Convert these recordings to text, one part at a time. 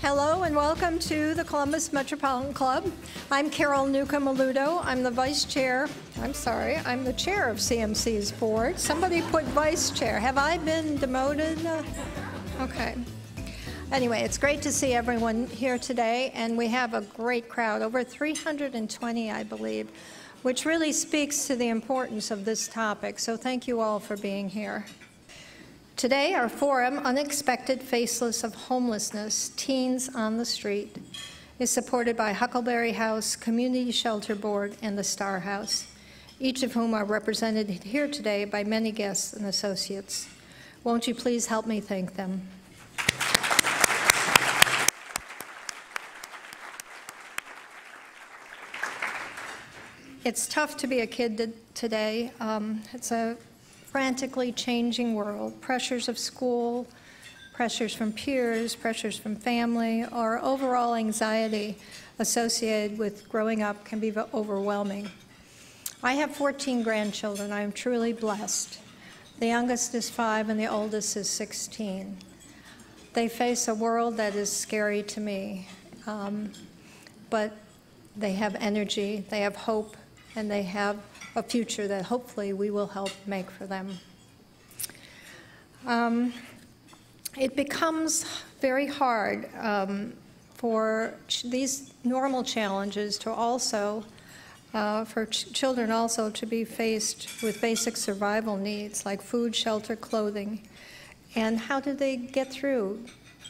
Hello and welcome to the Columbus Metropolitan Club. I'm Carol Newcomb-Alutto. I'm the vice chair. I'm the chair of CMC's board. Somebody put vice chair. Have I been demoted? Okay. Anyway, it's great to see everyone here today, and we have a great crowd, over 320, I believe, which really speaks to the importance of this topic. So thank you all for being here. Today, our forum, Unexpected Faceless of Homelessness, Teens on the Street, is supported by Huckleberry House, Community Shelter Board, and the Star House, each of whom are represented here today by many guests and associates. Won't you please help me thank them? It's tough to be a kid today. It's a frantically changing world. Pressures of school, pressures from peers, pressures from family, or overall anxiety associated with growing up can be overwhelming. I have 14 grandchildren. I am truly blessed. The youngest is 5 and the oldest is 16. They face a world that is scary to me, but they have energy, they have hope, and they have a future that hopefully we will help make for them. It becomes very hard for these normal challenges to also, for children also to be faced with basic survival needs like food, shelter, clothing. And how do they get through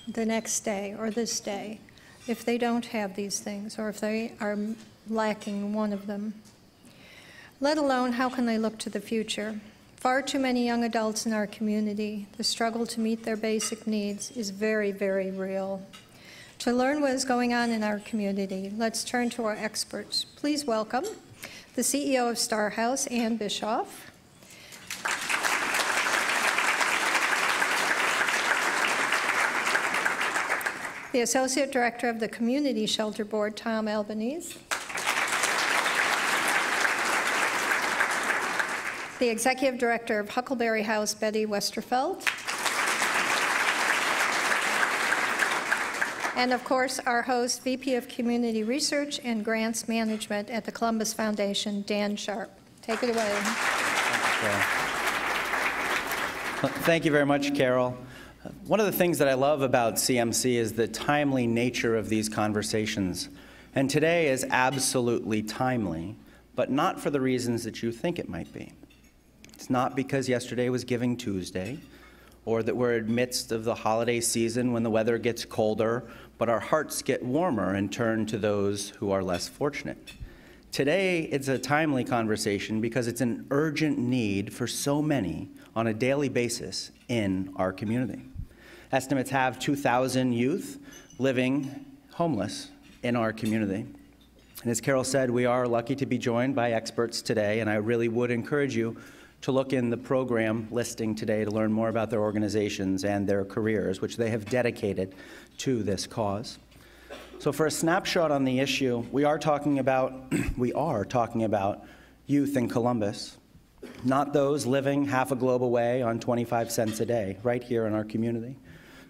the next day or this day if they don't have these things or if they are lacking one of them? Let alone, how can they look to the future? Far too many young adults in our community, the struggle to meet their basic needs is very, very real. To learn what is going on in our community, let's turn to our experts. Please welcome the CEO of Star House, Ann Bischoff. The Associate Director of the Community Shelter Board, Tom Albanese. The Executive Director of Huckleberry House, Becky Westerfelt. And of course, our host, VP of Community Research and Grants Management at the Columbus Foundation, Dan Sharpe. Take it away. Thank you very much, Carol. One of the things that I love about CMC is the timely nature of these conversations. And today is absolutely timely, but not for the reasons that you think it might be. It's not because yesterday was Giving Tuesday, or that we're in the midst of the holiday season when the weather gets colder, but our hearts get warmer and turn to those who are less fortunate. Today, it's a timely conversation because it's an urgent need for so many on a daily basis in our community. Estimates have 2,000 youth living homeless in our community. And as Carol said, we are lucky to be joined by experts today, and I really would encourage you to look in the program listing today to learn more about their organizations and their careers, which they have dedicated to this cause. So for a snapshot on the issue, we are talking about youth in Columbus, not those living half a globe away on 25 cents a day, right here in our community.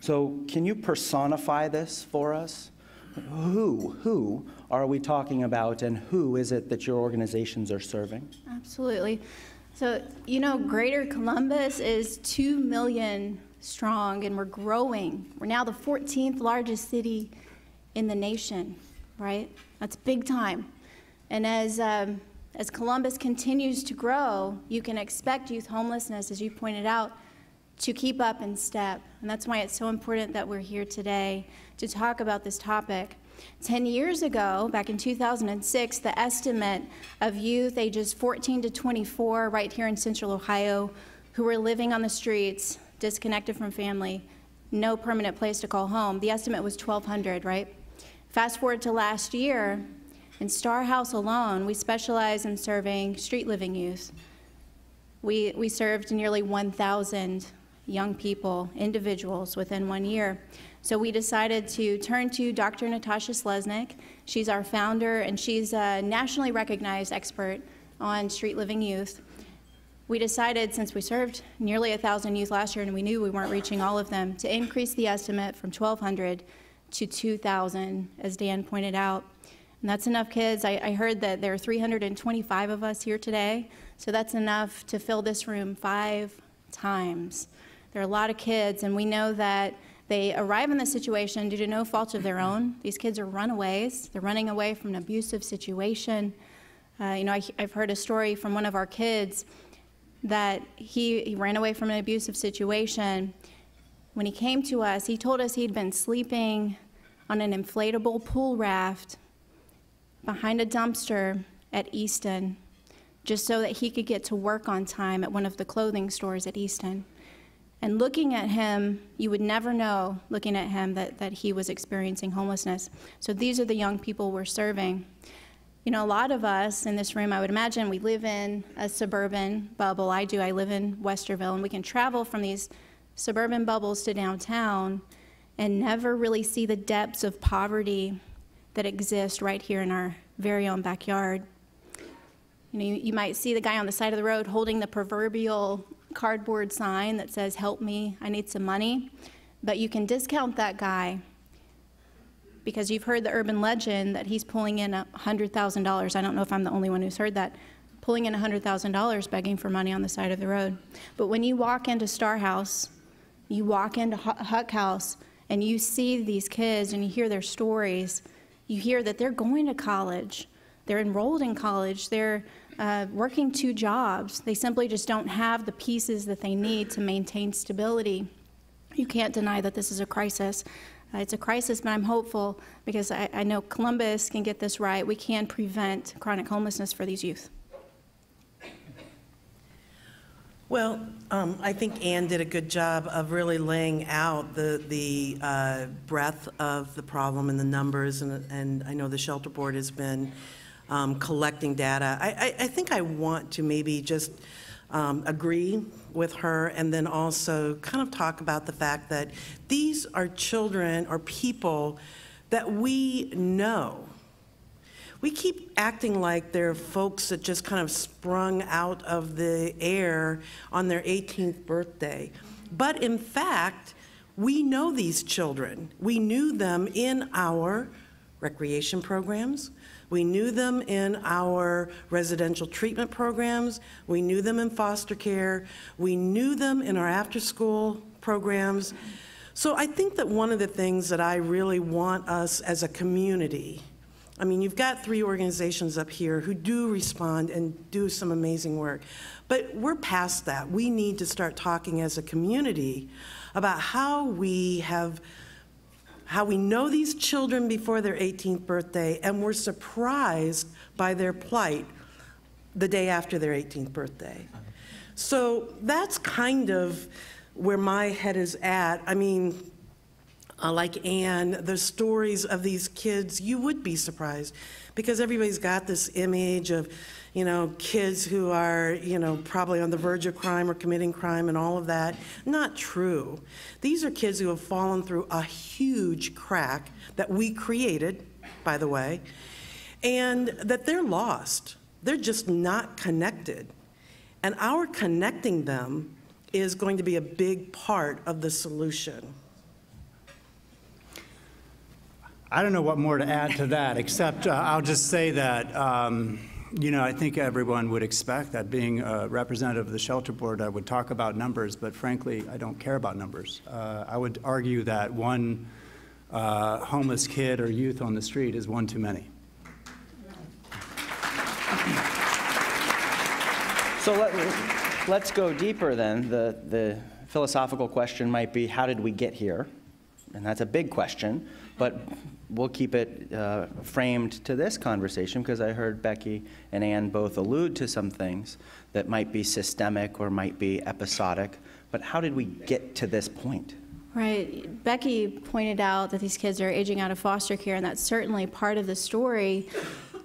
So can you personify this for us? Who are we talking about, and who is it that your organizations are serving? Absolutely. So, you know, Greater Columbus is 2 million strong, and we're growing. We're now the 14th largest city in the nation, right? That's big time. And as Columbus continues to grow, you can expect youth homelessness, as you pointed out, to keep up in step. And that's why it's so important that we're here today to talk about this topic. 10 years ago, back in 2006, the estimate of youth ages 14 to 24 right here in Central Ohio who were living on the streets, disconnected from family, no permanent place to call home, the estimate was 1,200, right? Fast forward to last year, in Star House alone, we specialize in serving street living youth. We served nearly 1,000 young people, individuals, within 1 year. So we decided to turn to Dr. Natasha Sleznick. She's our founder, and she's a nationally recognized expert on street living youth. We decided, since we served nearly 1,000 youth last year and we knew we weren't reaching all of them, to increase the estimate from 1,200 to 2,000, as Dan pointed out. And that's enough kids. I heard that there are 325 of us here today, so that's enough to fill this room 5 times. There are a lot of kids, and we know that they arrive in this situation due to no fault of their own. These kids are runaways. They're running away from an abusive situation. I've heard a story from one of our kids that he ran away from an abusive situation. When he came to us, he told us he'd been sleeping on an inflatable pool raft behind a dumpster at Easton, just so that he could get to work on time at one of the clothing stores at Easton. And looking at him, you would never know, looking at him, that he was experiencing homelessness. So these are the young people we're serving. You know, a lot of us in this room, I would imagine, we live in a suburban bubble. I do. I live in Westerville, and we can travel from these suburban bubbles to downtown and never really see the depths of poverty that exist right here in our very own backyard. You know, you might see the guy on the side of the road holding the proverbial cardboard sign that says, "Help me, I need some money," but you can discount that guy because you've heard the urban legend that he's pulling in $100,000. I don't know if I'm the only one who's heard that. Pulling in $100,000 begging for money on the side of the road. But when you walk into Star House, you walk into Huck House, and you see these kids and you hear their stories, you hear that they're going to college, they're enrolled in college, they're working 2 jobs. They simply just don't have the pieces that they need to maintain stability. You can't deny that this is a crisis. It's a crisis, but I'm hopeful because I know Columbus can get this right. We can prevent chronic homelessness for these youth. Well, I think Ann did a good job of really laying out the breadth of the problem and the numbers, and I know the Shelter Board has been collecting data. I think I want to maybe just agree with her and then also kind of talk about the fact that these are children or people that we know. We keep acting like they're folks that just kind of sprung out of the air on their 18th birthday. But in fact, we know these children. We knew them in our recreation programs. We knew them in our residential treatment programs. We knew them in foster care. We knew them in our after-school programs. So I think that one of the things that I really want us as a community, I mean, you've got 3 organizations up here who do respond and do some amazing work, but we're past that. We need to start talking as a community about how we know these children before their 18th birthday, and we're surprised by their plight the day after their 18th birthday. So that's kind of where my head is at. I mean, like Ann, the stories of these kids, you would be surprised because everybody's got this image of, you know, kids who are, you know, probably on the verge of crime or committing crime and all of that. Not true. These are kids who have fallen through a huge crack that we created, by the way, and that they're lost. They're just not connected. And our connecting them is going to be a big part of the solution. I don't know what more to add to that, except I'll just say that, you know, I think everyone would expect that being a representative of the Shelter Board, I would talk about numbers, but frankly, I don't care about numbers. I would argue that one homeless kid or youth on the street is one too many. So let's go deeper then. The philosophical question might be, how did we get here? And that's a big question, but we'll keep it framed to this conversation because I heard Becky and Ann both allude to some things that might be systemic or might be episodic, but how did we get to this point? Right. Becky pointed out that these kids are aging out of foster care, and that's certainly part of the story.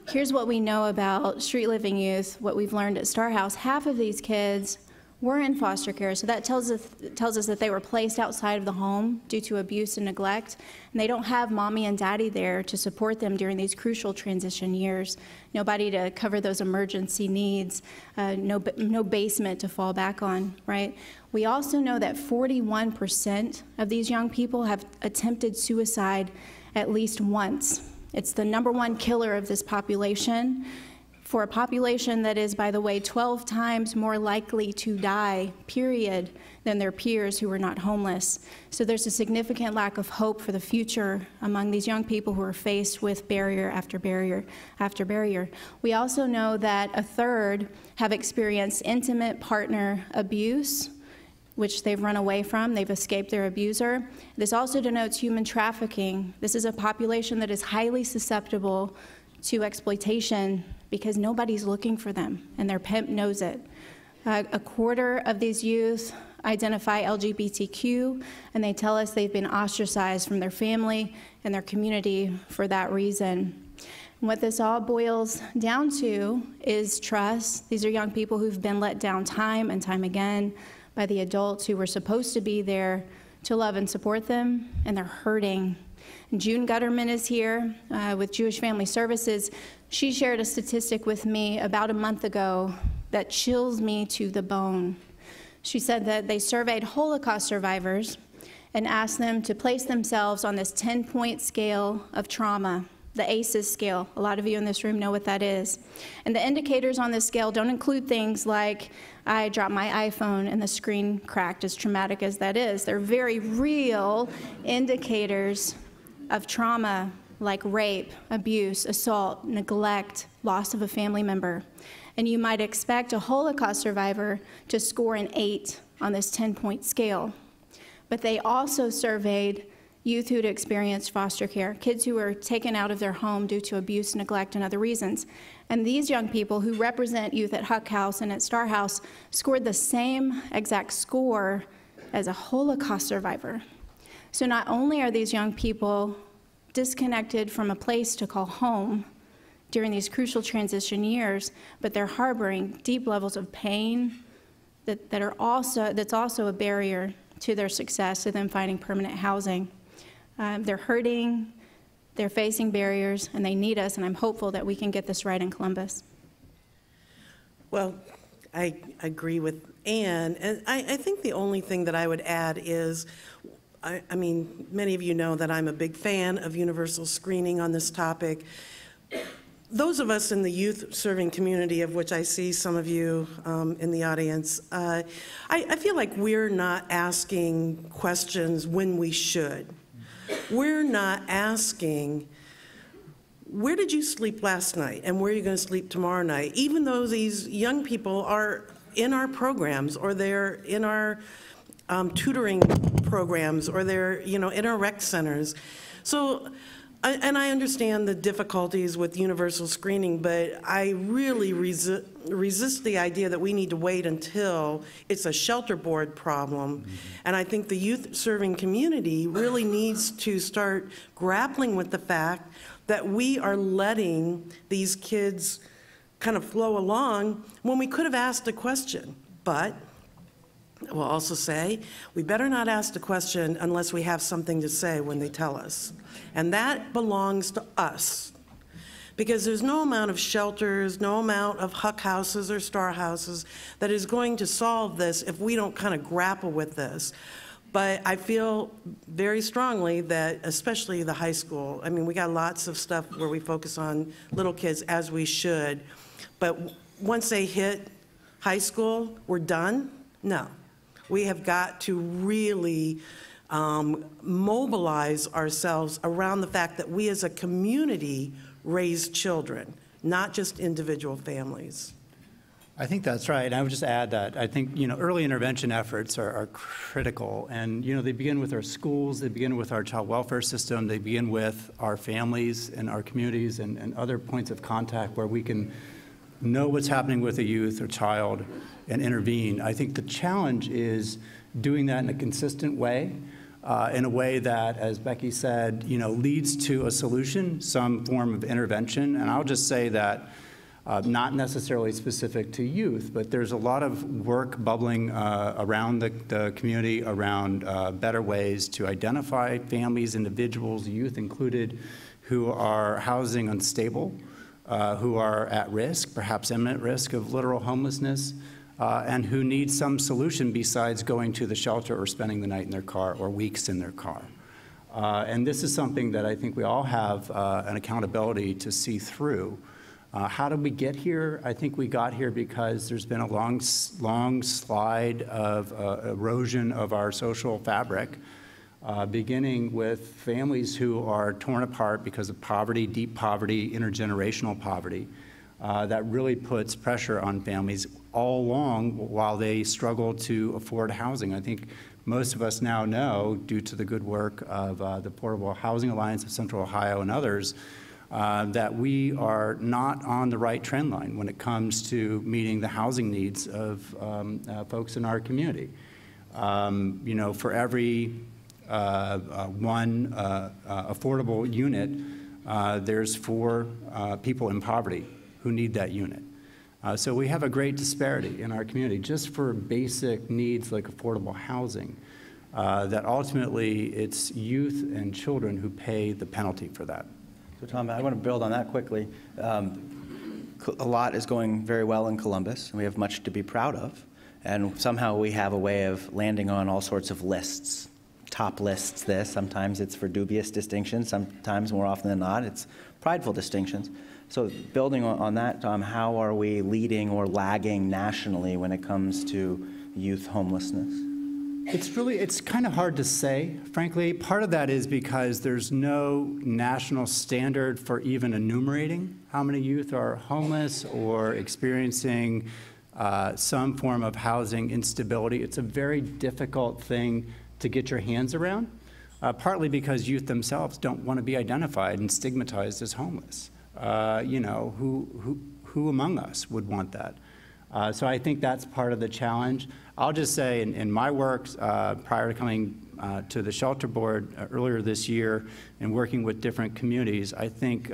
Here's what we know about street living youth, what we've learned at Star House. Half of these kids were in foster care, so that tells us that they were placed outside of the home due to abuse and neglect, and they don't have mommy and daddy there to support them during these crucial transition years. Nobody to cover those emergency needs, no basement to fall back on, right? We also know that 41% of these young people have attempted suicide at least once. It's the #1 killer of this population, for a population that is, by the way, 12 times more likely to die, period, than their peers who are not homeless. So there's a significant lack of hope for the future among these young people who are faced with barrier after barrier after barrier. We also know that a third have experienced intimate partner abuse, which they've run away from. They've escaped their abuser. This also denotes human trafficking. This is a population that is highly susceptible to exploitation because nobody's looking for them, and their pimp knows it. A quarter of these youth identify LGBTQ, and they tell us they've been ostracized from their family and their community for that reason. And what this all boils down to is trust. These are young people who've been let down time and time again by the adults who were supposed to be there to love and support them, and they're hurting. And June Gutterman is here with Jewish Family Services. She shared a statistic with me about a month ago that chills me to the bone. She said that they surveyed Holocaust survivors and asked them to place themselves on this 10-point scale of trauma, the ACEs scale. A lot of you in this room know what that is. And the indicators on this scale don't include things like, I dropped my iPhone and the screen cracked, as traumatic as that is. They're very real indicators of trauma, like rape, abuse, assault, neglect, loss of a family member. And you might expect a Holocaust survivor to score an 8 on this 10-point scale. But they also surveyed youth who had experienced foster care, kids who were taken out of their home due to abuse, neglect, and other reasons. And these young people who represent youth at Huck House and at Star House scored the same exact score as a Holocaust survivor. So not only are these young people disconnected from a place to call home during these crucial transition years, but they're harboring deep levels of pain that's also a barrier to their success, to them finding permanent housing. They're hurting, they're facing barriers, and they need us, and I'm hopeful that we can get this right in Columbus. Well, I agree with Ann, and I think the only thing that I would add is, I mean, many of you know that I'm a big fan of universal screening on this topic. Those of us in the youth-serving community, of which I see some of you in the audience, I feel like we're not asking questions when we should. We're not asking, where did you sleep last night and where are you going to sleep tomorrow night? Even though these young people are in our programs, or they're in our tutoring programs, or they're in our rec centers. So, and I understand the difficulties with universal screening, but I really resist the idea that we need to wait until it's a shelter board problem. Mm-hmm. And I think the youth-serving community really needs to start grappling with the fact that we are letting these kids kind of flow along when we could have asked a question. But we'll also say, we better not ask the question unless we have something to say when they tell us. And that belongs to us. Because there's no amount of shelters, no amount of Huck houses or Star houses that is going to solve this if we don't kind of grapple with this. But I feel very strongly that, especially the high school, I mean, we got lots of stuff where we focus on little kids, as we should. But once they hit high school, we're done? No. We have got to really mobilize ourselves around the fact that we as a community raise children, not just individual families. I think that's right. And I would just add that I think, early intervention efforts are critical. And, they begin with our schools, they begin with our child welfare system, they begin with our families and our communities and other points of contact where we can know what's happening with a youth or child and intervene. I think the challenge is doing that in a consistent way, in a way that, as Becky said, leads to a solution, some form of intervention. And I'll just say that not necessarily specific to youth, but there's a lot of work bubbling around the community around better ways to identify families, individuals, youth included, who are housing unstable, who are at risk, perhaps imminent risk of literal homelessness, and who need some solution besides going to the shelter or spending the night in their car or weeks in their car. And this is something that I think we all have an accountability to see through. How did we get here? I think we got here because there's been a long slide of erosion of our social fabric, beginning with families who are torn apart because of poverty, deep poverty, intergenerational poverty. That really puts pressure on families all along while they struggle to afford housing. I think most of us now know, due to the good work of the Portable Housing Alliance of Central Ohio and others, that we are not on the right trend line when it comes to meeting the housing needs of folks in our community. You know, for every one affordable unit, there's 4 people in poverty who need that unit. So we have a great disparity in our community just for basic needs like affordable housing, that ultimately it's youth and children who pay the penalty for that. So Tom, I want to build on that quickly. A lot is going very well in Columbus, and we have much to be proud of. And somehow we have a way of landing on all sorts of lists, top lists this. Sometimes it's for dubious distinctions. Sometimes, more often than not, it's prideful distinctions. So building on that, Tom, how are we leading or lagging nationally when it comes to youth homelessness? It's kind of hard to say, frankly. Part of that is because there's no national standard for even enumerating how many youth are homeless or experiencing some form of housing instability. It's a very difficult thing to get your hands around, partly because youth themselves don't want to be identified and stigmatized as homeless. You know, who among us would want that? So I think that's part of the challenge. I'll just say in my work, prior to coming to the Shelter Board earlier this year and working with different communities, I think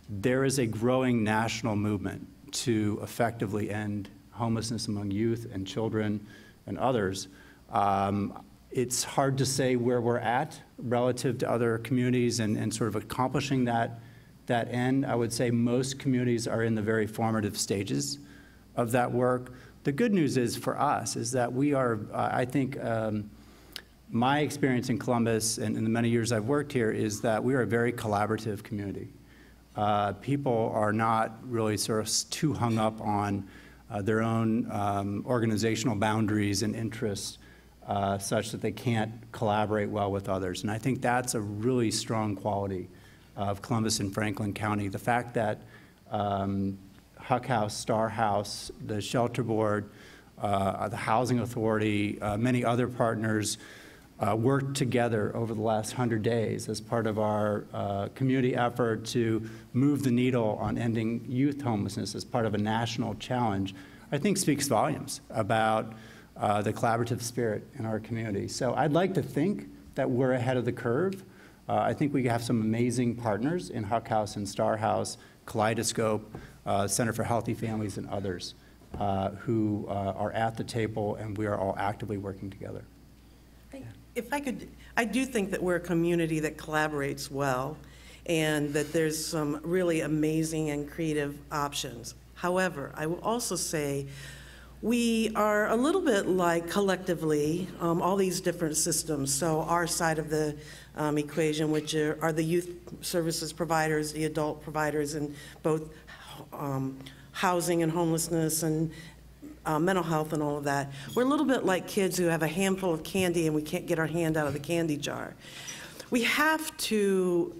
there is a growing national movement to effectively end homelessness among youth and children and others. It's hard to say where we're at relative to other communities and sort of accomplishing that end. I would say most communities are in the very formative stages of that work. The good news is for us is that we are, I think, my experience in Columbus and in the many years I've worked here is that we are a very collaborative community. People are not really sort of too hung up on their own organizational boundaries and interests such that they can't collaborate well with others. And I think that's a really strong quality of Columbus and Franklin County. The fact that Huck House, Star House, the Shelter Board, the Housing Authority, many other partners worked together over the last 100 days as part of our community effort to move the needle on ending youth homelessness as part of a national challenge, I think speaks volumes about the collaborative spirit in our community. So I'd like to think that we're ahead of the curve. I think we have some amazing partners in Huck House and Star House, Kaleidoscope, Center for Healthy Families, and others who are at the table, and we are all actively working together. If I could, I do think that we're a community that collaborates well and that there's some really amazing and creative options. However, I will also say we are a little bit like collectively all these different systems. So our side of the equation, which are the youth services providers, the adult providers in both housing and homelessness and mental health and all of that. We're a little bit like kids who have a handful of candy and we can't get our hand out of the candy jar. We have to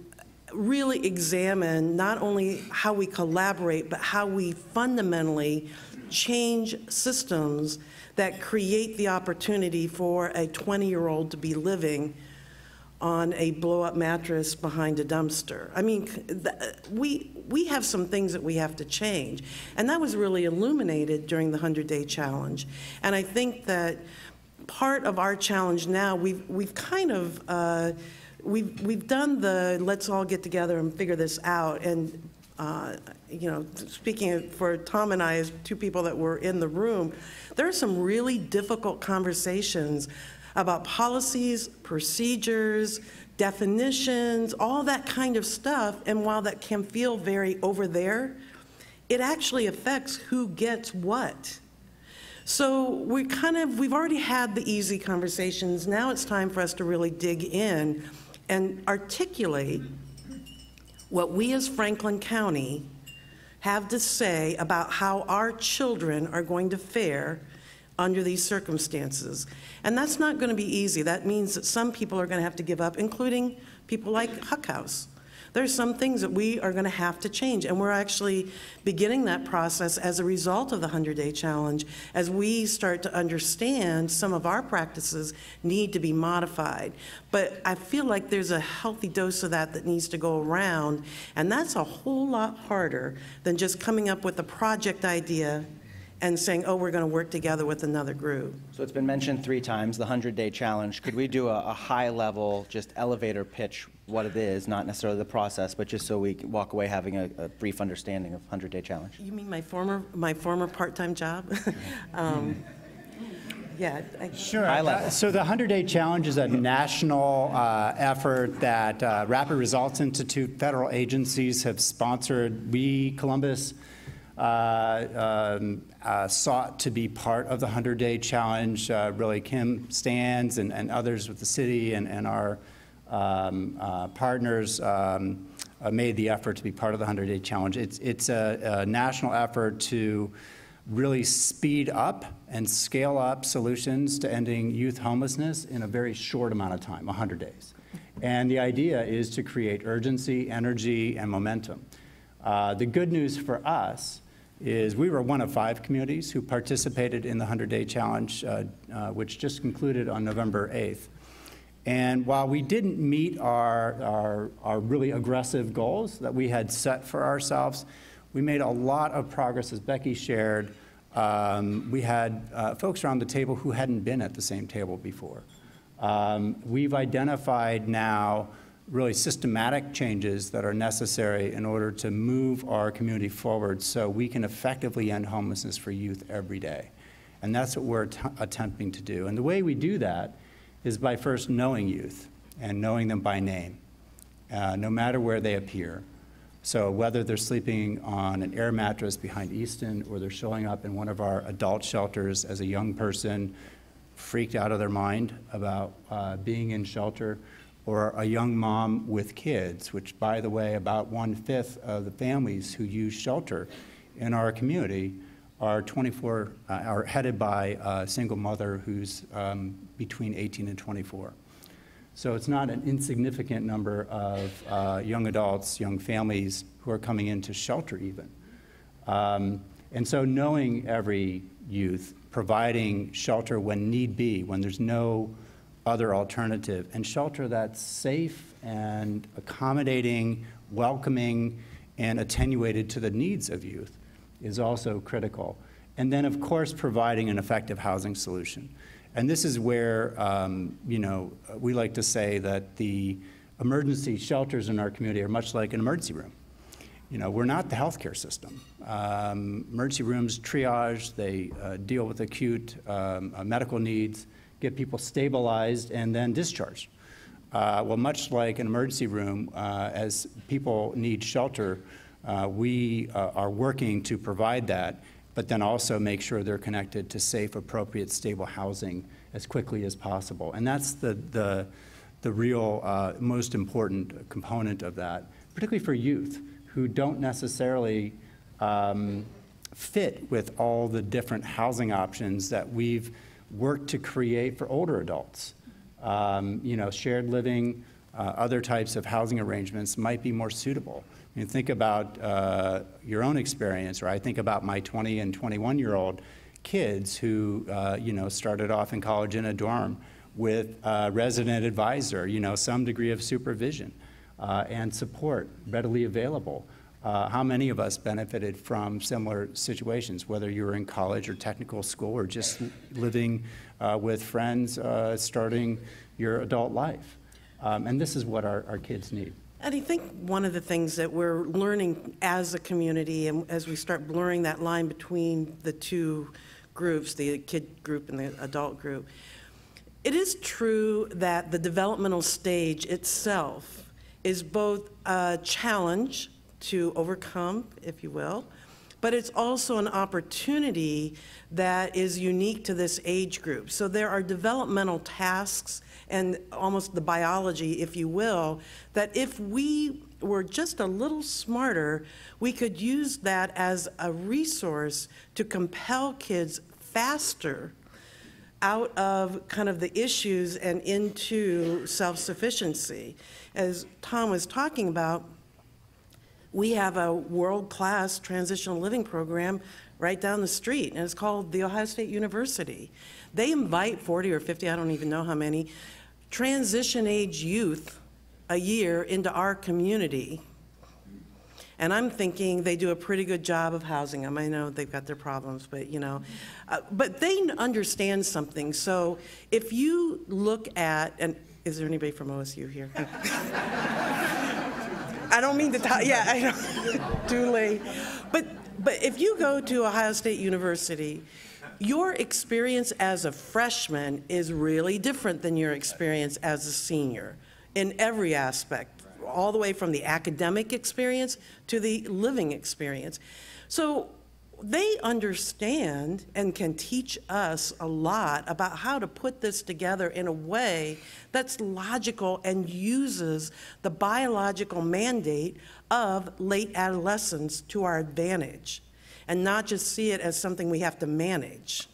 really examine not only how we collaborate, but how we fundamentally change systems that create the opportunity for a 20-year-old to be living on a blow-up mattress behind a dumpster. I mean, we have some things that we have to change. And that was really illuminated during the 100-day challenge. And I think that part of our challenge now, we've kind of, we've done the let's all get together and figure this out. And, you know, speaking for Tom and I as two people that were in the room, there are some really difficult conversations about policies, procedures, definitions, all that kind of stuff. And while that can feel very over there, it actually affects who gets what. So we've already had the easy conversations. Now it's time for us to really dig in and articulate what we as Franklin County have to say about how our children are going to fare under these circumstances. And that's not going to be easy. That means that some people are going to have to give up, including people like Huck House. There's some things that we are going to have to change, and we're actually beginning that process as a result of the 100-Day Challenge, as we start to understand some of our practices need to be modified. But I feel like there's a healthy dose of that needs to go around, and that's a whole lot harder than just coming up with a project idea and saying, oh, we're going to work together with another group. So it's been mentioned 3 times, the 100-Day Challenge. Could we do a high-level, just elevator pitch, what it is, not necessarily the process, but just so we walk away having a brief understanding of 100-Day Challenge? You mean my former part-time job? Yeah. Sure. So the 100-Day Challenge is a national effort that Rapid Results Institute, federal agencies have sponsored. We, Columbus, sought to be part of the 100-Day Challenge. Really, Kim Stans and others with the city and our partners made the effort to be part of the 100-Day Challenge. It's a national effort to really speed up and scale up solutions to ending youth homelessness in a very short amount of time, 100 days. And the idea is to create urgency, energy, and momentum. The good news for us is we were one of 5 communities who participated in the 100-Day Challenge, which just concluded on November 8th. And while we didn't meet our really aggressive goals that we had set for ourselves, we made a lot of progress, as Becky shared. We had folks around the table who hadn't been at the same table before. We've identified now really systematic changes that are necessary in order to move our community forward so we can effectively end homelessness for youth every day. And that's what we're attempting to do. And the way we do that is by first knowing youth and knowing them by name, no matter where they appear. So whether they're sleeping on an air mattress behind Easton or they're showing up in one of our adult shelters as a young person freaked out of their mind about being in shelter, or a young mom with kids, which, by the way, about 1/5 of the families who use shelter in our community are headed by a single mother who's between 18 and 24. So it's not an insignificant number of young adults, young families who are coming into shelter even. And so knowing every youth, providing shelter when need be, when there's no other alternative, and shelter that's safe and accommodating, welcoming, and attenuated to the needs of youth is also critical. And then, of course, providing an effective housing solution. And this is where, we like to say that the emergency shelters in our community are much like an emergency room. We're not the healthcare system. Emergency rooms triage, they deal with acute medical needs, get people stabilized, and then discharged. Well, much like an emergency room, as people need shelter, we are working to provide that, but then also make sure they're connected to safe, appropriate, stable housing as quickly as possible. And that's the real most important component of that, particularly for youth who don't necessarily fit with all the different housing options that we've work to create for older adults. Shared living, other types of housing arrangements might be more suitable. Think about your own experience, or I think about my 20 and 21-year-old kids who, started off in college in a dorm with a resident advisor, some degree of supervision and support readily available. How many of us benefited from similar situations, whether you were in college or technical school or just living with friends starting your adult life? And this is what our kids need. And I think one of the things that we're learning as a community, and as we start blurring that line between the two groups, the kid group and the adult group, it is true that the developmental stage itself is both a challenge to overcome, if you will, but it's also an opportunity that is unique to this age group. So there are developmental tasks and almost the biology, if you will, that if we were just a little smarter, we could use that as a resource to compel kids faster out of kind of the issues and into self-sufficiency. As Tom was talking about, we have a world-class transitional living program right down the street, and it's called The Ohio State University. They invite 40 or 50, I don't even know how many, transition-age youth a year into our community. And I'm thinking they do a pretty good job of housing them. I know they've got their problems, but but they understand something. So if you look at, and is there anybody from OSU here? I don't mean to talk, yeah, I know, too late. But if you go to Ohio State University, your experience as a freshman is really different than your experience as a senior in every aspect, all the way from the academic experience to the living experience. So they understand and can teach us a lot about how to put this together in a way that's logical and uses the biological mandate of late adolescence to our advantage, and not just see it as something we have to manage.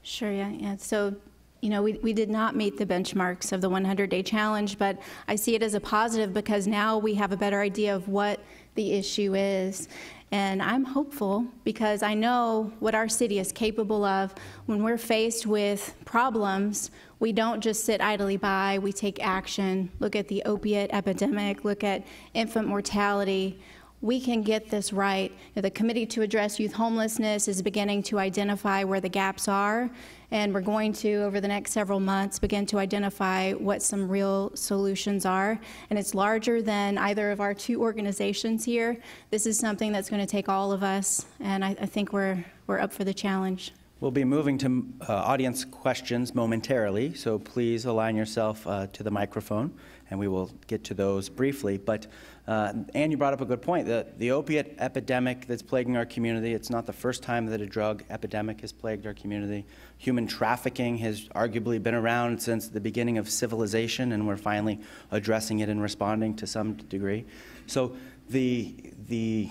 Sure, yeah. So, we did not meet the benchmarks of the 100-day challenge, but I see it as a positive because now we have a better idea of what the issue is. And I'm hopeful because I know what our city is capable of. When we're faced with problems, we don't just sit idly by, we take action. Look at the opiate epidemic, look at infant mortality. We can get this right. The Committee to Address Youth Homelessness is beginning to identify where the gaps are, and we're going to, over the next several months, begin to identify what some real solutions are. And it's larger than either of our two organizations here. This is something that's going to take all of us, and I think we're up for the challenge. We'll be moving to audience questions momentarily, so please align yourself to the microphone, and we will get to those briefly. But Ann, you brought up a good point. The opiate epidemic that's plaguing our community, it's not the first time that a drug epidemic has plagued our community. Human trafficking has arguably been around since the beginning of civilization, and we're finally addressing it and responding to some degree. So the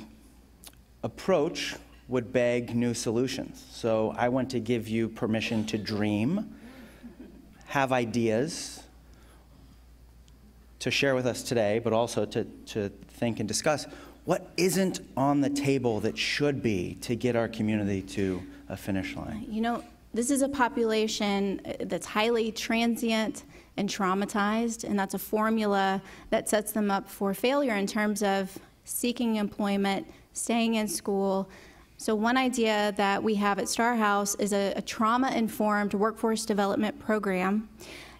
approach would beg new solutions. So I want to give you permission to dream, have ideas to share with us today, but also to think and discuss what isn't on the table that should be to get our community to a finish line. This is a population that's highly transient and traumatized, and that's a formula that sets them up for failure in terms of seeking employment, staying in school. So one idea that we have at Star House is a trauma-informed workforce development program.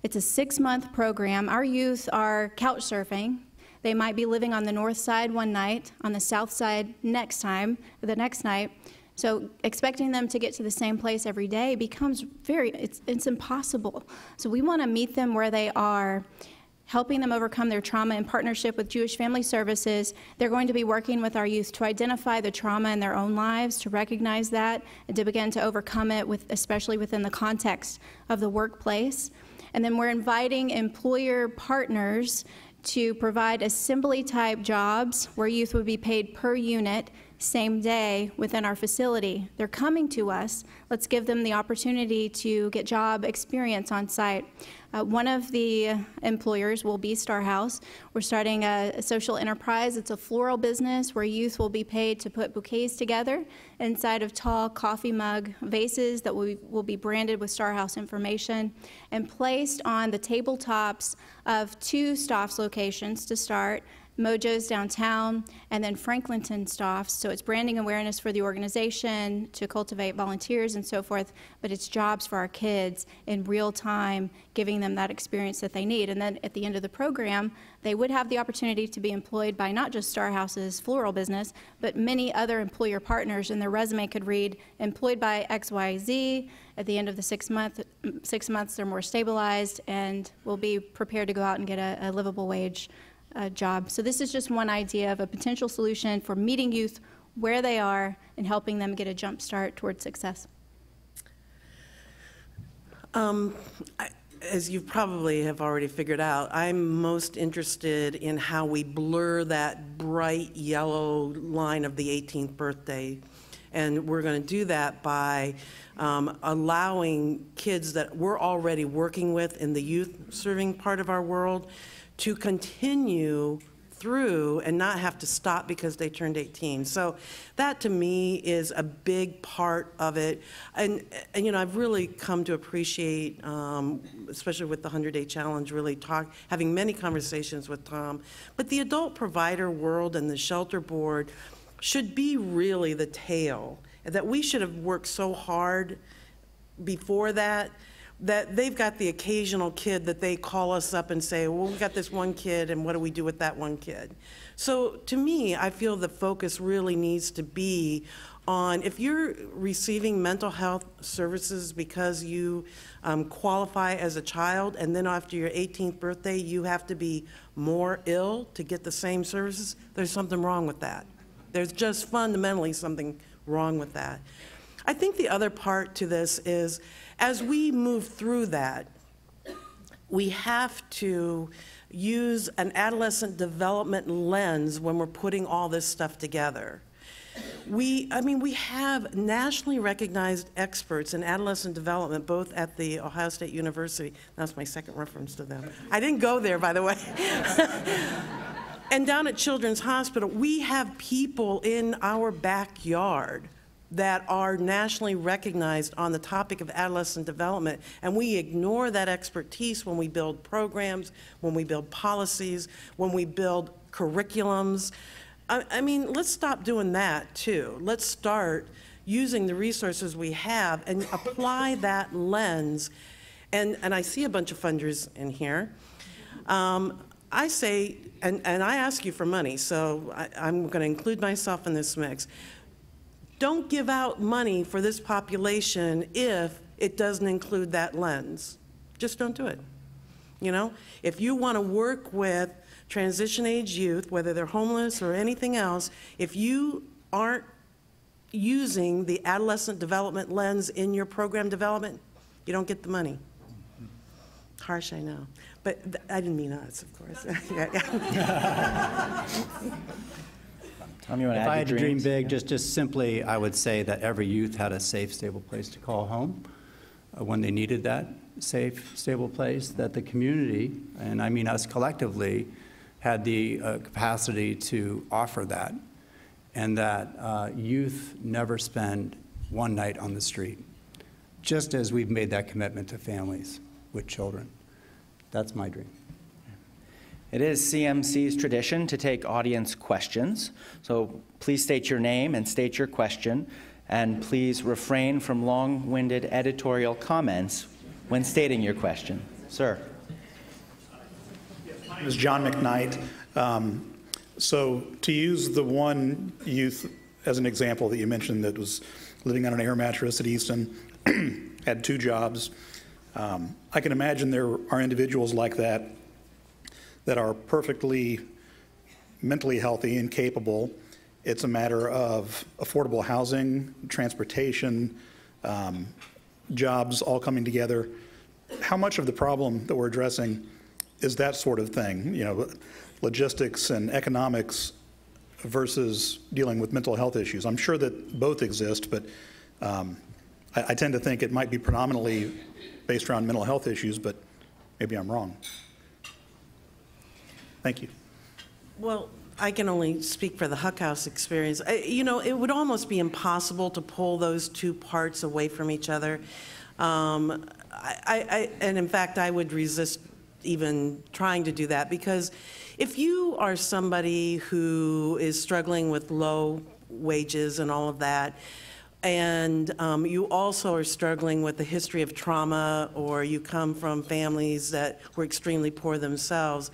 It's a 6-month program. Our youth are couch surfing. They might be living on the north side one night, on the south side the next night. So expecting them to get to the same place every day becomes it's impossible. So we want to meet them where they are, helping them overcome their trauma in partnership with Jewish Family Services. They're going to be working with our youth to identify the trauma in their own lives, to recognize that, and to begin to overcome it, especially within the context of the workplace. And then we're inviting employer partners to provide assembly-type jobs where youth would be paid per unit, same day within our facility. They're coming to us. Let's give them the opportunity to get job experience on site. One of the employers will be Star House. We're starting a social enterprise. It's a floral business where youth will be paid to put bouquets together inside of tall coffee mug vases that will be branded with Star House information and placed on the tabletops of 2 Staffs locations to start, Mojo's downtown, and then Franklinton Staffs. So it's branding awareness for the organization to cultivate volunteers and so forth, but it's jobs for our kids in real time, giving them that experience that they need. And then at the end of the program, they would have the opportunity to be employed by not just Star House's floral business, but many other employer partners, and their resume could read, employed by XYZ. At the end of the 6 months, they're more stabilized and will be prepared to go out and get a livable wage job. So this is just one idea of a potential solution for meeting youth where they are and helping them get a jump start towards success. As you probably have already figured out, I'm most interested in how we blur that bright yellow line of the 18th birthday. And we're going to do that by allowing kids that we're already working with in the youth serving part of our world to continue through and not have to stop because they turned 18. So that to me is a big part of it. And you know, I've really come to appreciate, especially with the 100-Day Challenge, really having many conversations with Tom. But the adult provider world and the shelter board should be really the tail, that we should have worked so hard before that they've got the occasional kid that they call us up and say, well, we got this one kid, and what do we do with that one kid? So to me, I feel the focus really needs to be on, if you're receiving mental health services because you qualify as a child, and then after your 18th birthday, you have to be more ill to get the same services, there's something wrong with that. There's just fundamentally something wrong with that. I think the other part to this is, as we move through that, we have to use an adolescent development lens when we're putting all this stuff together. I mean, we have nationally recognized experts in adolescent development, both at the Ohio State University. That's my second reference to them. I didn't go there, by the way. And down at Children's Hospital, we have people in our backyard that are nationally recognized on the topic of adolescent development, and we ignore that expertise when we build programs, when we build policies, when we build curriculums. I mean, let's stop doing that too. Let's start using the resources we have and apply that lens. And I see a bunch of funders in here. I say, and I ask you for money, so I'm going to include myself in this mix. Don't give out money for this population if it doesn't include that lens. Just don't do it. You know, if you want to work with transition age youth, whether they're homeless or anything else, if you aren't using the adolescent development lens in your program development, you don't get the money. Harsh, I know. But I didn't mean us, of course. Tom, you want to add If I had to dream dreams? big, just simply, I would say that every youth had a safe, stable place to call home when they needed that safe, stable place, that the community, and I mean us collectively, had the capacity to offer that, and that youth never spend one night on the street, just as we've made that commitment to families with children. That's my dream. It is CMC's tradition to take audience questions, so please state your name and state your question, and please refrain from long-winded editorial comments when stating your question. Sir. My name is John McKnight. So to use the one youth as an example that you mentioned that was living on an air mattress at Easton, had 2 jobs, I can imagine there are individuals like that that are perfectly mentally healthy and capable. It's a matter of affordable housing, transportation, jobs all coming together. How much of the problem that we're addressing is that sort of thing, you know, logistics and economics versus dealing with mental health issues? I'm sure that both exist, but I tend to think it might be predominantly based around mental health issues, but maybe I'm wrong. Thank you. Well, I can only speak for the Huck House experience. You know, it would almost be impossible to pull those 2 parts away from each other. And in fact, I would resist even trying to do that, because if you are somebody who is struggling with low wages and all of that, and you also are struggling with a history of trauma, or you come from families that were extremely poor themselves,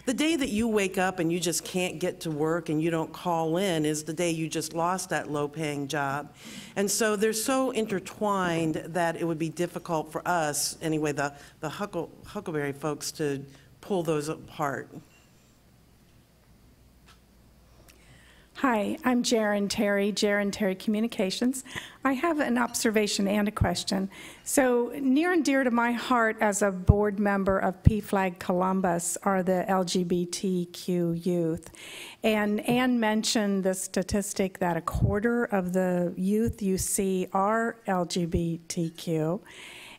the day that you wake up and you just can't get to work and you don't call in is the day you just lost that low-paying job. And so they're so intertwined that it would be difficult for us, anyway, the Huckleberry folks, to pull those apart. Hi, I'm Jaren Terry Communications. I have an observation and a question. So near and dear to my heart as a board member of PFLAG Columbus are the LGBTQ youth. And Ann mentioned the statistic that a quarter of the youth you see are LGBTQ.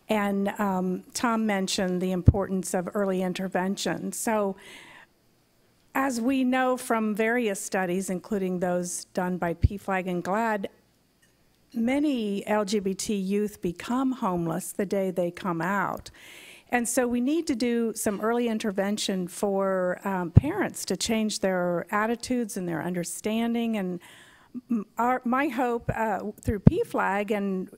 And Tom mentioned the importance of early intervention. So as we know from various studies, including those done by PFLAG and GLAAD, many LGBT youth become homeless the day they come out. And so we need to do some early intervention for parents to change their attitudes and their understanding. And my hope through PFLAG and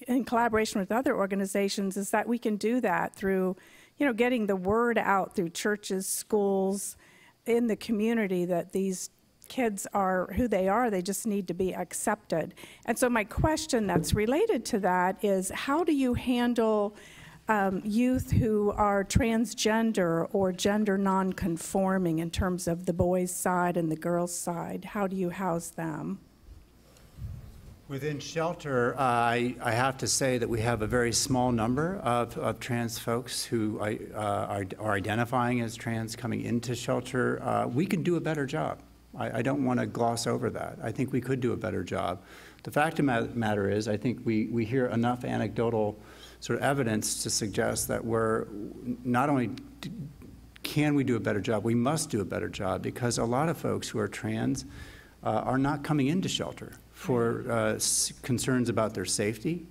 in collaboration with other organizations is that we can do that through, getting the word out through churches, schools, in the community that these kids are who they are. They just need to be accepted. And so my question that's related to that is, how do you handle youth who are transgender or gender non-conforming in terms of the boys' side and the girls' side? How do you house them? Within shelter, I have to say that we have a very small number of trans folks who are identifying as trans coming into shelter. We can do a better job. I don't want to gloss over that. I think we could do a better job. The fact of the matter is, I think we hear enough anecdotal sort of evidence to suggest that we're not only can we do a better job, we must do a better job, because a lot of folks who are trans are not coming into shelter for concerns about their safety,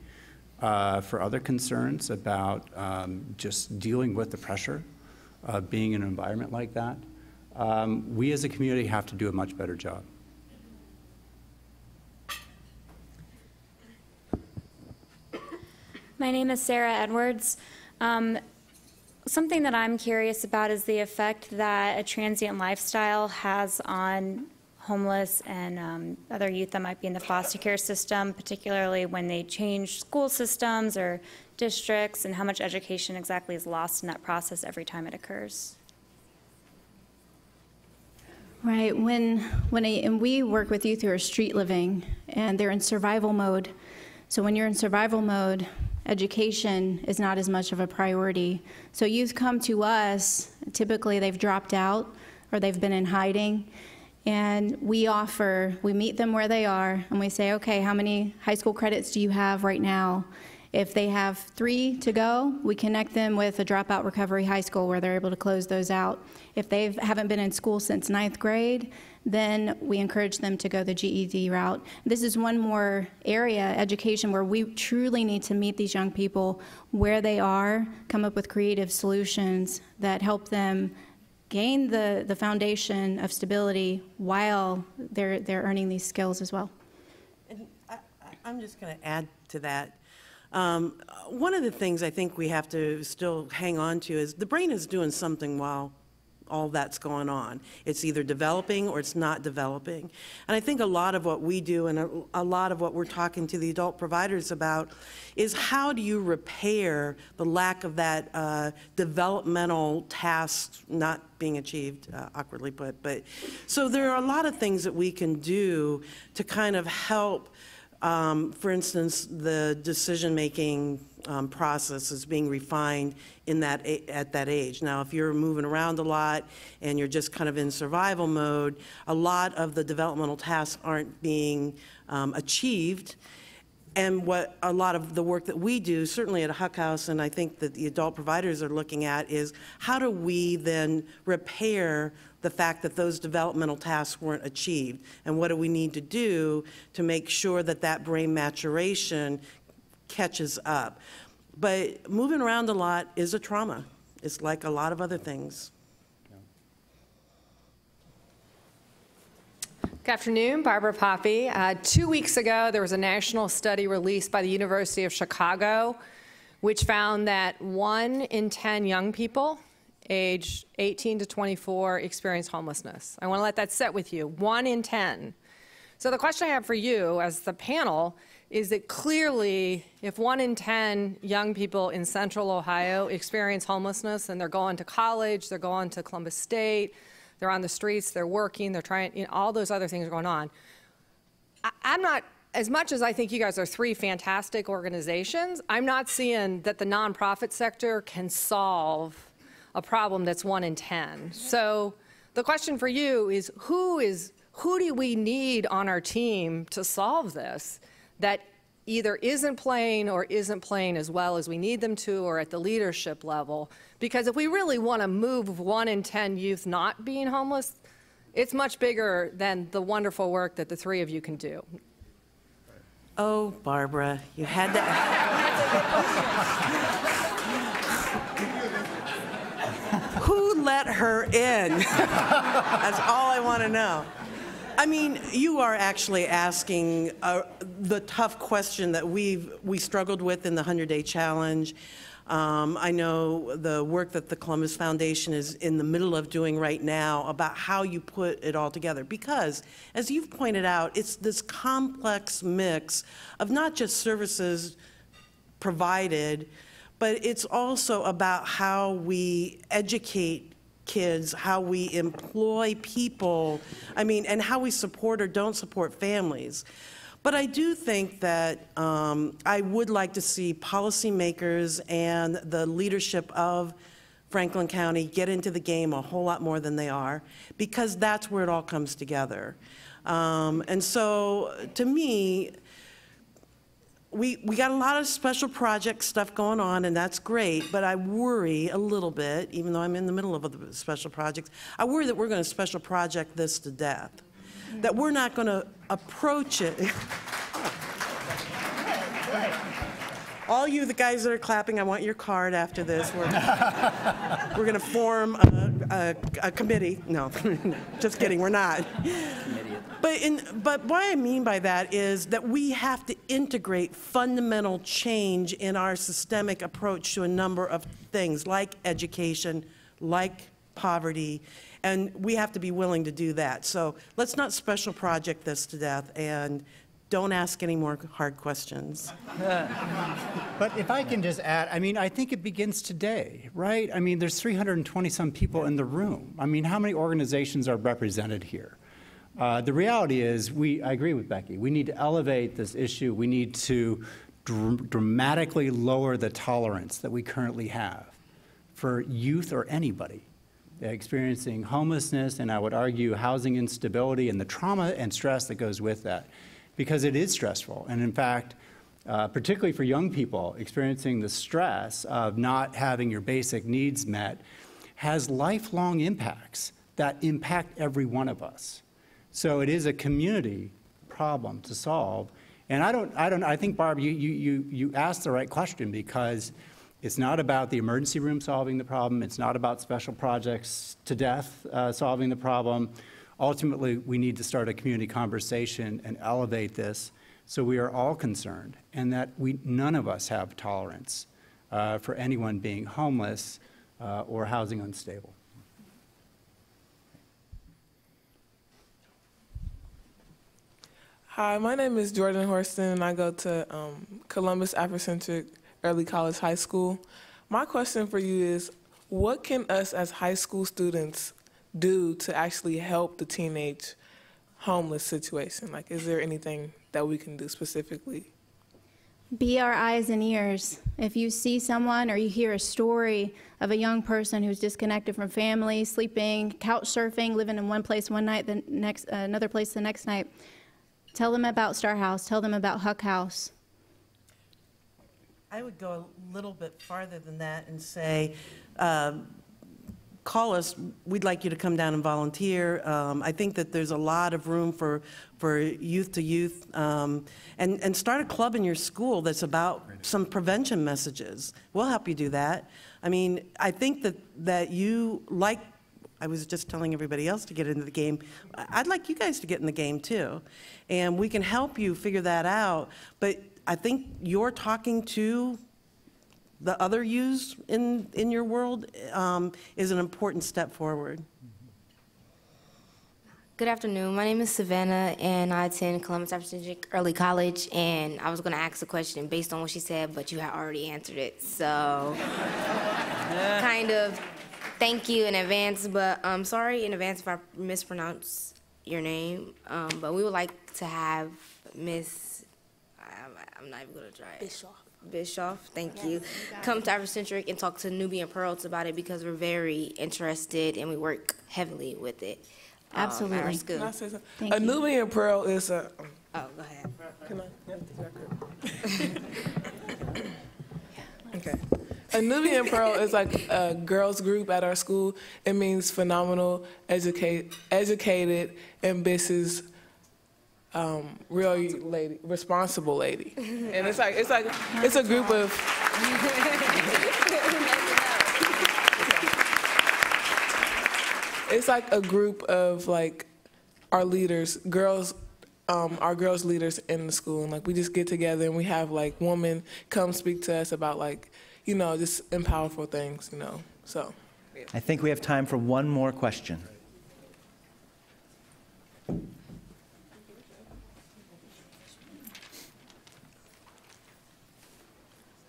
for other concerns about just dealing with the pressure of being in an environment like that. We as a community have to do a much better job. My name is Sarah Edwards. Something that I'm curious about is the effect that a transient lifestyle has on homeless and other youth that might be in the foster care system, particularly when they change school systems or districts, and how much education exactly is lost in that process every time it occurs. Right, and we work with youth who are street living and they're in survival mode. So when you're in survival mode, education is not as much of a priority. So youth come to us, typically they've dropped out or they've been in hiding, and we meet them where they are, and we say, okay, how many high school credits do you have right now? If they have 3 to go, we connect them with a dropout recovery high school where they're able to close those out. If they haven't been in school since 9th grade, then we encourage them to go the GED route. This is one more area, education, where we truly need to meet these young people where they are, come up with creative solutions that help them gain the foundation of stability while they're earning these skills as well. And I'm just going to add to that. One of the things I think we have to still hang on to is the brain is doing something while all that's going on. It's either developing or it's not developing. And I think a lot of what we do and a lot of what we're talking to the adult providers about is how do you repair the lack of that developmental task not being achieved, awkwardly put. But so there are a lot of things that we can do to kind of help. For instance, the decision-making process is being refined in at that age. Now, if you're moving around a lot and you're just kind of in survival mode, a lot of the developmental tasks aren't being achieved. And what a lot of the work that we do, certainly at Huck House, and I think that the adult providers are looking at, is how do we then repair the fact that those developmental tasks weren't achieved, and what do we need to do to make sure that that brain maturation catches up. But moving around a lot is a trauma. It's like a lot of other things. Good afternoon, Barbara Poppy. 2 weeks ago, there was a national study released by the University of Chicago, which found that 1 in 10 young people aged 18 to 24 experience homelessness. I want to let that sit with you, 1 in 10. So the question I have for you as the panel is that clearly if 1 in 10 young people in central Ohio experience homelessness and they're going to college, they're going to Columbus State, they're on the streets, they're working, they're trying, all those other things are going on. I'm not, as much as I think you guys are three fantastic organizations, I'm not seeing that the nonprofit sector can solve a problem that's 1 in 10. So the question for you is who do we need on our team to solve this that either isn't playing or isn't playing as well as we need them to, or at the leadership level? Because if we really want to move 1 in 10 youth not being homeless, it's much bigger than the wonderful work that the three of you can do. Oh, Barbara, you had to. Who let her in? That's all I want to know. I mean, you are actually asking the tough question that we struggled with in the 100-Day Challenge. I know the work that the Columbus Foundation is in the middle of doing right now about how you put it all together. Because, as you've pointed out, it's this complex mix of not just services provided, but it's also about how we educate kids, how we employ people, and how we support or don't support families. But I do think that I would like to see policymakers and the leadership of Franklin County get into the game a whole lot more than they are, because that's where it all comes together. And so, to me, we got a lot of special project stuff going on, and that's great, but I worry a little bit, even though I'm in the middle of the special projects, I worry that we're going to special project this to death, that we're not going to approach it. All you, the guys that are clapping, I want your card after this. We're going to form a committee. No, just kidding, we're not. But what I mean by that is that we have to integrate fundamental change in our systemic approach to a number of things, like education, like poverty, and we have to be willing to do that. So let's not special project this to death, and don't ask any more hard questions. But if I can just add, I think it begins today, right? There's 320-some people in the room. How many organizations are represented here? The reality is, I agree with Becky, we need to elevate this issue. We need to dramatically lower the tolerance that we currently have for youth or anybody experiencing homelessness, and I would argue housing instability and the trauma and stress that goes with that, because it is stressful. And in fact, particularly for young people, experiencing the stress of not having your basic needs met has lifelong impacts that impact every one of us. So it is a community problem to solve. And I think, Barb, you asked the right question, because it's not about the emergency room solving the problem. It's not about special projects to death solving the problem. Ultimately, we need to start a community conversation and elevate this so we are all concerned, and that none of us have tolerance for anyone being homeless or housing unstable. Hi, my name is Jordan Horston, and I go to Columbus Afrocentric Early College High School. My question for you is, what can us as high school students do to actually help the teenage homeless situation? Like, is there anything that we can do specifically? Be our eyes and ears. If you see someone or you hear a story of a young person who's disconnected from family, sleeping, couch surfing, living in one place one night, another place the next night, tell them about Star House. Tell them about Huck House. I would go a little bit farther than that and say, call us. We'd like you to come down and volunteer. I think that there's a lot of room for youth to youth, and start a club in your school that's about some prevention messages. We'll help you do that. I think that you, like I was just telling everybody else to get into the game, I'd like you guys to get in the game too. And we can help you figure that out. But I think you're talking to the other yous in your world is an important step forward. Good afternoon. My name is Savannah, and I attend Columbus Afrocentric Early College, and I was going to ask a question based on what she said, but you had already answered it. So kind of thank you in advance, but sorry in advance if I mispronounce your name. But we would like to have Miss, I'm not even going to try it. Bischoff, thank you. Come to Afrocentric and talk to Nubian Pearls about it because we're very interested and we work heavily with it. Absolutely. At our school. Can I say something? Thank A you. Nubian Pearl is a. Oh, go ahead. Can I? Okay. A Nubian Pearl is like a girls group at our school. It means phenomenal, educated, ambitious, real lady, responsible lady. And it's a group of. It's like a group of like our leaders, girls, our girls leaders in the school, and like we just get together and we have like women come speak to us about like, you know, just empowerful things, you know. So. Yeah. I think we have time for one more question.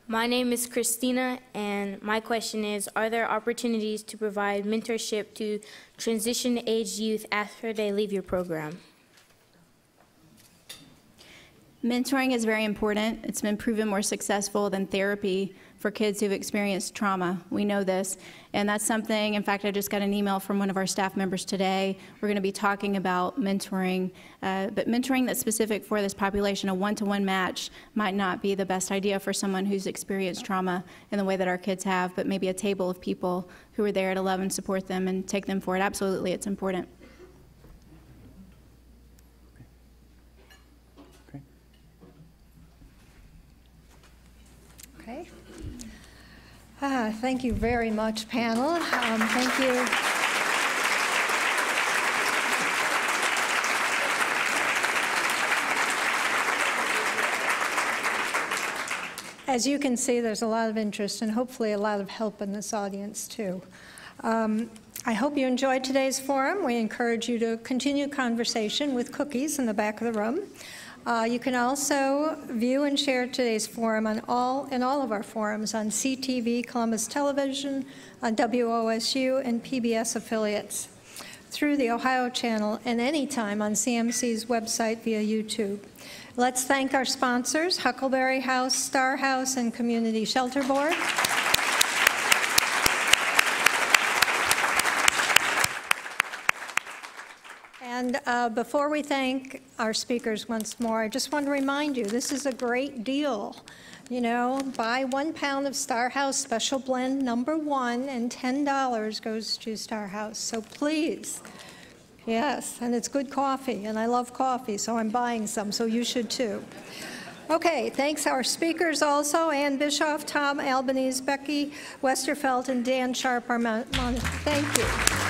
My name is Christina, and my question is, are there opportunities to provide mentorship to transition-age youth after they leave your program? Mentoring is very important. It's been proven more successful than therapy for kids who've experienced trauma. We know this, and that's something, in fact, I just got an email from one of our staff members today. We're going to be talking about mentoring, but mentoring that's specific for this population, a one-to-one match, might not be the best idea for someone who's experienced trauma in the way that our kids have, but maybe a table of people who are there to love and support them and take them forward. Absolutely, it's important. Okay. Thank you very much, panel. Thank you. As you can see, there's a lot of interest and hopefully a lot of help in this audience, too. I hope you enjoyed today's forum. We encourage you to continue conversation with cookies in the back of the room. You can also view and share today's forum in all of our forums on CTV, Columbus Television, on WOSU, and PBS affiliates, through the Ohio channel, and anytime on CMC's website via YouTube. Let's thank our sponsors, Huckleberry House, Star House, and Community Shelter Board. And before we thank our speakers once more, I just want to remind you, this is a great deal. You know, buy 1 pound of Star House Special Blend #1, and $10 goes to Star House. So please, yes, and it's good coffee, and I love coffee, so I'm buying some, so you should too. Okay, thanks our speakers also, Ann Bischoff, Tom Albanese, Becky Westerfelt, and Dan Sharpe. Thank you.